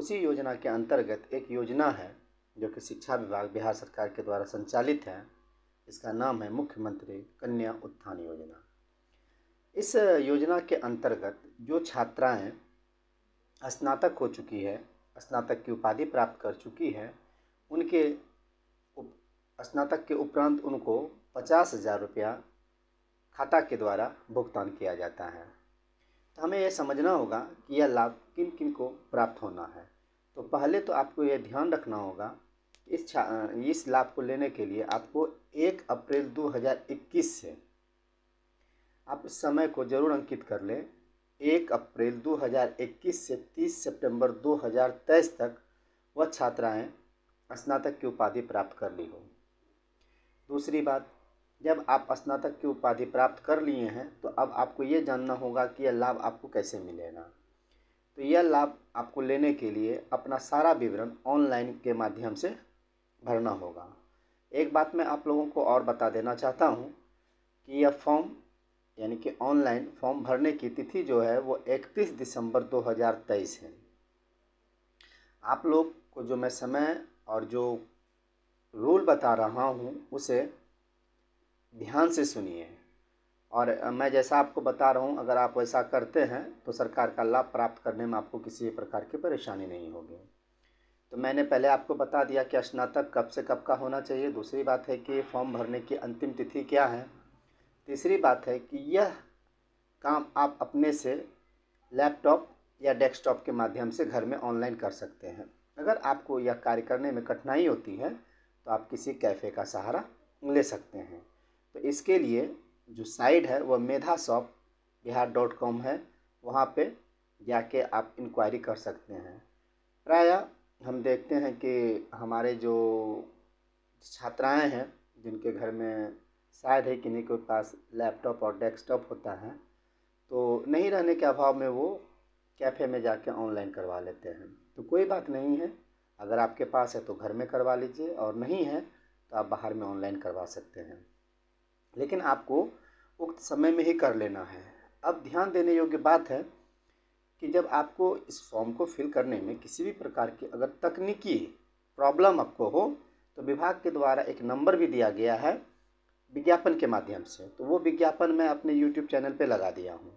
उसी योजना के अंतर्गत एक योजना है जो कि शिक्षा विभाग बिहार सरकार के द्वारा संचालित है। इसका नाम है मुख्यमंत्री कन्या उत्थान योजना। इस योजना के अंतर्गत जो छात्राएं स्नातक हो चुकी है, स्नातक की उपाधि प्राप्त कर चुकी है, उनके स्नातक के उपरांत उनको 50,000 रुपया खाता के द्वारा भुगतान किया जाता है। तो हमें यह समझना होगा कि यह लाभ किन किन को प्राप्त होना है। तो पहले तो आपको यह ध्यान रखना होगा इस लाभ को लेने के लिए आपको 1 अप्रैल 2021 से आप इस समय को जरूर अंकित कर लें। 1 अप्रैल 2021 से 30 सितंबर 2023 तक वह छात्राएं स्नातक की उपाधि प्राप्त कर ली हो। दूसरी बात, जब आप स्नातक की उपाधि प्राप्त कर लिए हैं तो अब आपको ये जानना होगा कि यह लाभ आपको कैसे मिलेगा। तो यह लाभ आपको लेने के लिए अपना सारा विवरण ऑनलाइन के माध्यम से भरना होगा। एक बात मैं आप लोगों को और बता देना चाहता हूँ कि यह फॉर्म यानी कि ऑनलाइन फॉर्म भरने की तिथि जो है वो 31 दिसंबर 2023 है। आप लोग को जो मैं समय और जो रूल बता रहा हूँ उसे ध्यान से सुनिए, और मैं जैसा आपको बता रहा हूँ अगर आप वैसा करते हैं तो सरकार का लाभ प्राप्त करने में आपको किसी भी प्रकार की परेशानी नहीं होगी। तो मैंने पहले आपको बता दिया कि स्नातक कब से कब का होना चाहिए। दूसरी बात है कि फॉर्म भरने की अंतिम तिथि क्या है। तीसरी बात है कि यह काम आप अपने से लैपटॉप या डेस्कटॉप के माध्यम से घर में ऑनलाइन कर सकते हैं। अगर आपको यह कार्य करने में कठिनाई होती है तो आप किसी कैफ़े का सहारा ले सकते हैं। तो इसके लिए जो साइट है वह medhashopbihar.com है, वहाँ पे जाके आप इंक्वायरी कर सकते हैं। प्रायः हम देखते हैं कि हमारे जो छात्राएं हैं जिनके घर में शायद है किन्हीं के पास लैपटॉप और डेस्कटॉप होता है, तो नहीं रहने के अभाव में वो कैफ़े में जाके ऑनलाइन करवा लेते हैं। तो कोई बात नहीं है, अगर आपके पास है तो घर में करवा लीजिए, और नहीं है तो आप बाहर में ऑनलाइन करवा सकते हैं, लेकिन आपको उक्त समय में ही कर लेना है। अब ध्यान देने योग्य बात है कि जब आपको इस फॉर्म को फिल करने में किसी भी प्रकार की अगर तकनीकी प्रॉब्लम आपको हो तो विभाग के द्वारा एक नंबर भी दिया गया है विज्ञापन के माध्यम से। तो वो विज्ञापन मैं अपने YouTube चैनल पे लगा दिया हूँ,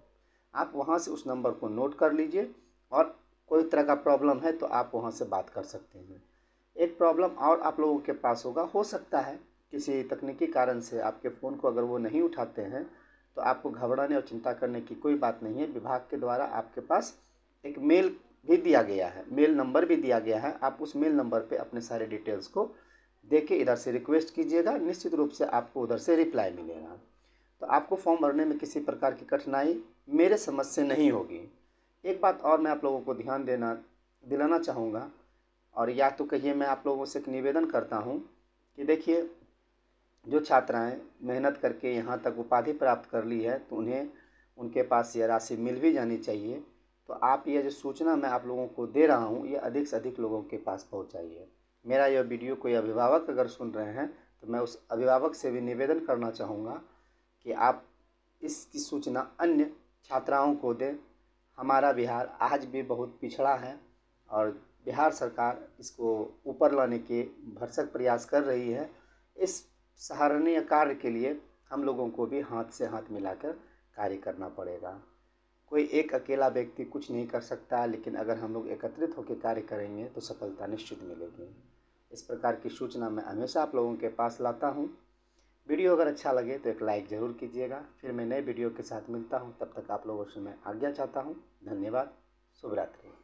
आप वहाँ से उस नंबर को नोट कर लीजिए, और कोई तरह का प्रॉब्लम है तो आप वहाँ से बात कर सकते हैं। एक प्रॉब्लम और आप लोगों के पास होगा, हो सकता है किसी तकनीकी कारण से आपके फ़ोन को अगर वो नहीं उठाते हैं तो आपको घबराने और चिंता करने की कोई बात नहीं है। विभाग के द्वारा आपके पास एक मेल भी दिया गया है, मेल नंबर भी दिया गया है। आप उस मेल नंबर पे अपने सारे डिटेल्स को देके इधर से रिक्वेस्ट कीजिएगा, निश्चित रूप से आपको उधर से रिप्लाई मिलेगा। तो आपको फॉर्म भरने में किसी प्रकार की कठिनाई मेरे समझ से नहीं होगी। एक बात और मैं आप लोगों को ध्यान दिलाना चाहूँगा, और या तो कहिए मैं आप लोगों से एक निवेदन करता हूँ कि देखिए, जो छात्राएं मेहनत करके यहाँ तक उपाधि प्राप्त कर ली है तो उन्हें उनके पास यह राशि मिल भी जानी चाहिए। तो आप ये जो सूचना मैं आप लोगों को दे रहा हूँ ये अधिक से अधिक लोगों के पास पहुँचाइए। मेरा यह वीडियो कोई अभिभावक अगर सुन रहे हैं तो मैं उस अभिभावक से भी निवेदन करना चाहूँगा कि आप इसकी सूचना अन्य छात्राओं को दें। हमारा बिहार आज भी बहुत पिछड़ा है और बिहार सरकार इसको ऊपर लाने के भरसक प्रयास कर रही है। इस सराहनीय कार्य के लिए हम लोगों को भी हाथ से हाथ मिलाकर कार्य करना पड़ेगा। कोई एक अकेला व्यक्ति कुछ नहीं कर सकता, लेकिन अगर हम लोग एकत्रित होकर कार्य करेंगे तो सफलता निश्चित मिलेगी। इस प्रकार की सूचना मैं हमेशा आप लोगों के पास लाता हूँ। वीडियो अगर अच्छा लगे तो एक लाइक ज़रूर कीजिएगा। फिर मैं नए वीडियो के साथ मिलता हूँ, तब तक आप लोगों से मैं आज्ञा चाहता हूँ। धन्यवाद। शुभ रात्रि।